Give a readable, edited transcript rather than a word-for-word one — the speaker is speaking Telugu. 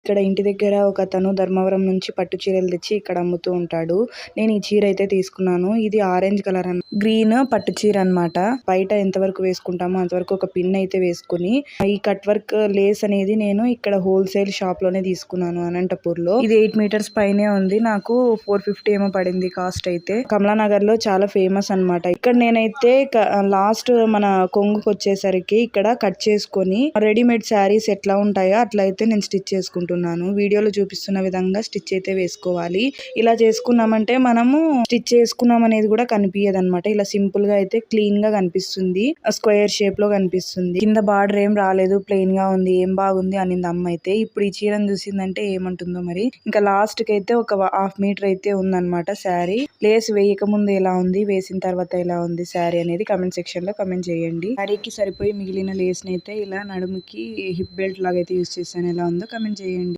ఇక్కడ ఇంటి దగ్గర ఒక అతను ధర్మవరం నుంచి పట్టు చీరలు తెచ్చి ఇక్కడ అమ్ముతూ ఉంటాడు. నేను ఈ చీర అయితే తీసుకున్నాను. ఇది ఆరెంజ్ కలర్ గ్రీన్ పట్టు చీర అన్నమాట. బయట ఎంత వరకు వేసుకుంటామో అంతవరకు ఒక పిన్ అయితే వేసుకుని ఈ కట్ వర్క్ లేస్ అనేది నేను ఇక్కడ హోల్సేల్ షాప్ లోనే తీసుకున్నాను అనంతపూర్ లో. ఇది 8 మీటర్స్ పైనే ఉంది. నాకు 450 ఏమో పడింది కాస్ట్ అయితే. కమలానగర్ లో చాలా ఫేమస్ అన్నమాట. ఇక్కడ నేనైతే లాస్ట్ మన కొంగుకు వచ్చేసరికి ఇక్కడ కట్ చేసుకొని రెడీమేడ్ శారీస్ ఎట్లా ఉంటాయో అట్లా అయితే నేను స్టిచ్ చేసుకుంటున్నాను. వీడియోలో చూపిస్తున్న విధంగా స్టిచ్ అయితే వేసుకోవాలి. ఇలా చేసుకున్నామంటే మనము స్టిచ్ చేసుకున్నాం అనేది కూడా కనిపించదు అనమాట. ఇలా సింపుల్ గా అయితే క్లీన్ గా కనిపిస్తుంది. స్క్వేర్ షేప్ లో కనిపిస్తుంది. కింద బార్డర్ ఏం రాలేదు, ప్లెయిన్ గా ఉంది. ఏం బాగుంది అనింది అమ్మ అయితే. ఇప్పుడు ఈ చీరను చూసిందంటే ఏమంటుందో మరి. ఇంకా లాస్ట్ కి అయితే ఒక 1/2 మీటర్ అయితే ఉందన్నమాట శారీ. లేస్ వేయక ముందు ఎలా ఉంది, వేసిన తర్వాత ఎలా ఉంది శారీ అనేది కమెంట్ సెక్షన్ లో కమెంట్ చేయండి. శారీకి సరిపోయి మిగిలిన లేస్ ని అయితే ఇలా నడుముకి హిప్ బెల్ట్ లాగా అయితే యూస్ చేశాను. ఎలా ఉందో కమెంట్ చేయండి.